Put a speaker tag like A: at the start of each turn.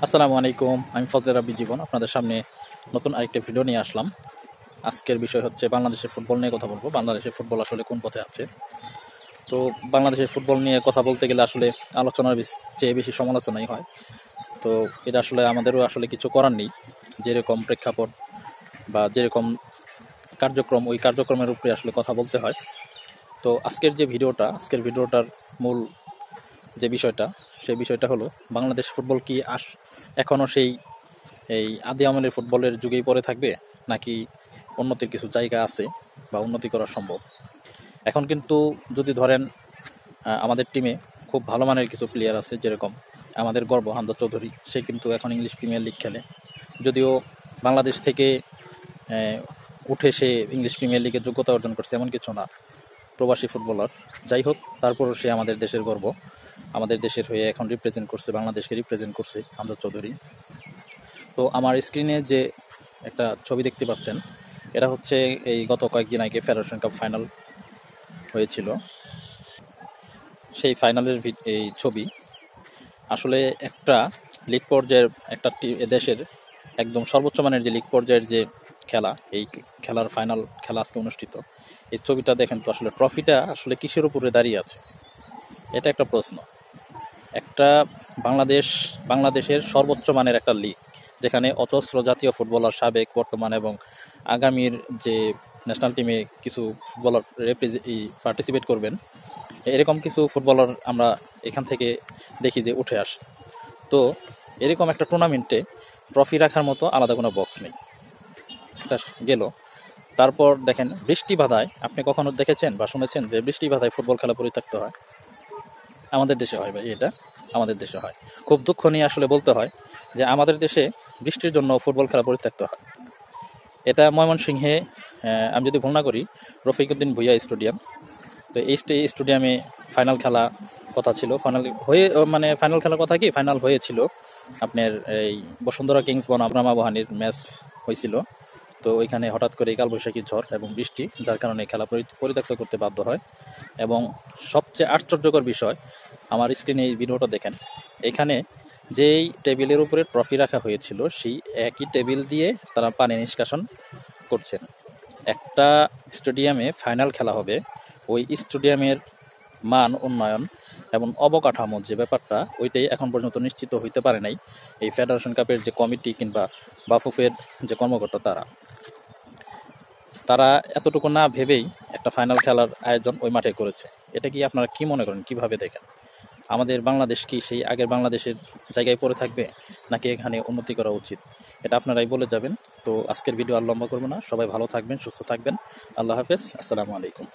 A: আসসালামু আলাইকুম। আমি ফজলে রাব্বি জীবন আপনাদের সামনে নতুন আরেকটা ভিডিও নিয়ে আসলাম। আজকের বিষয় হচ্ছে বাংলাদেশের ফুটবল নিয়ে কথা বলবো। বাংলাদেশের ফুটবল আসলে কোন পথে আছে। তো বাংলাদেশের ফুটবল নিয়ে কথা বলতে গেলে আসলে আলোচনার চেয়ে বেশি সমালোচনাই হয়। তো এটা আসলে আমাদেরও আসলে কিছু করার নেই। যেরকম প্রেক্ষাপট বা যেরকম কার্যক্রম, ওই কার্যক্রমের উপরে আসলে কথা বলতে হয়। তো আজকের ভিডিওটার মূল যে বিষয়টা, সেই বিষয়টা হলো বাংলাদেশ ফুটবল কি এখনও সেই আদি আমলের ফুটবলের যুগেই পড়ে থাকবে, নাকি উন্নতির কিছু জায়গা আছে বা উন্নতি করা সম্ভব। এখন কিন্তু যদি ধরেন আমাদের টিমে খুব ভালো মানের কিছু প্লেয়ার আছে, যেরকম আমাদের গর্ব হামজা চৌধুরী, সে কিন্তু এখন ইংলিশ প্রিমিয়ার লিগ খেলে। যদিও বাংলাদেশ থেকে উঠে সে ইংলিশ প্রিমিয়ার লিগের যোগ্যতা অর্জন করছে এমন কিছু না, প্রবাসী ফুটবলার। যাই হোক, তারপরও সে আমাদের দেশের গর্ব, আমাদের দেশের হয়ে এখন রিপ্রেজেন্ট করছে, বাংলাদেশকে রিপ্রেজেন্ট করছে হামজা চৌধুরী। তো আমার স্ক্রিনে যে একটা ছবি দেখতে পাচ্ছেন, এটা হচ্ছে এই গত কয়েকদিন আগে ফেডারেশন কাপ ফাইনাল হয়েছিল, সেই ফাইনালের এই ছবি। আসলে একটা লিগ পর্যায়ের একটা দেশের একদম সর্বোচ্চ মানের যে লিগ পর্যায়ের যে খেলা, এই খেলার ফাইনাল খেলা আজকে অনুষ্ঠিত। এই ছবিটা দেখেন তো, আসলে ট্রফিটা আসলে কিসের উপরে দাঁড়িয়ে আছে, এটা একটা প্রশ্ন। একটা বাংলাদেশের সর্বোচ্চ মানের একটা লিগ, যেখানে অজস্র জাতীয় ফুটবলার, সাবেক, বর্তমান এবং আগামীর যে ন্যাশনাল টিমে কিছু ফুটবলার পার্টিসিপেট করবেন, এরকম কিছু ফুটবলার আমরা এখান থেকে দেখি যে উঠে আসে। তো এরকম একটা টুর্নামেন্টে ট্রফি রাখার মতো আলাদা কোনো বক্স নেই। এটা গেল। তারপর দেখেন বৃষ্টি বাধায়, আপনি কখনো দেখেছেন বা শুনেছেন যে বৃষ্টি বাধায় ফুটবল খেলা পরিত্যক্ত হয়? আমাদের দেশে হয় ভাই, এটা আমাদের দেশে হয়। খুব দুঃখ নিয়ে আসলে বলতে হয় যে আমাদের দেশে বৃষ্টির জন্য ফুটবল খেলা পরিত্যক্ত হয়। এটা ময়মনসিংহে, আমি যদি ভুল না করি, রফিকুদ্দিন ভুইয়া স্টেডিয়াম। তো এই স্টেডিয়ামে ফাইনাল খেলা কথা ছিল, ফাইনাল খেলার কথা কি, ফাইনাল হয়েছিল আপনার এই বসুন্ধরা কিংস বনাম রামাবহানির ম্যাচ হয়েছিল। তো ওইখানে হঠাৎ করে কালবৈশাখী ঝড় এবং বৃষ্টি, যার কারণে খেলা পরিত্যক্ত করতে বাধ্য হয়। এবং সবচেয়ে আশ্চর্যকর বিষয়, আমার স্ক্রিনে এই ভিডিওটা দেখেন, এখানে যেই টেবিলের উপরে ট্রফি রাখা হয়েছিল, সেই একই টেবিল দিয়ে তারা পানি নিষ্কাশন করছেন। একটা স্টেডিয়ামে ফাইনাল খেলা হবে, ওই স্টেডিয়ামের মান উন্নয়ন এবং অবকাঠামো যে ব্যাপারটা, ওইটাই এখন পর্যন্ত নিশ্চিত হইতে পারে নাই এই ফেডারেশন কাপের যে কমিটি কিংবা বাফুফের যে কর্মকর্তা, তারা এতটুকু না ভেবেই একটা ফাইনাল খেলার আয়োজন ওই মাঠে করেছে। এটা কি আপনারা কি মনে করেন, কিভাবে দেখেন? আমাদের বাংলাদেশ কি সেই আগের বাংলাদেশের জায়গায় পড়ে থাকবে, নাকি এখানে উন্নতি করা উচিত? এটা আপনারাই বলে যাবেন। তো আজকের ভিডিও আর লম্বা করবো না, সবাই ভালো থাকবেন, সুস্থ থাকবেন। আল্লাহ হাফেজ, আসসালামু আলাইকুম।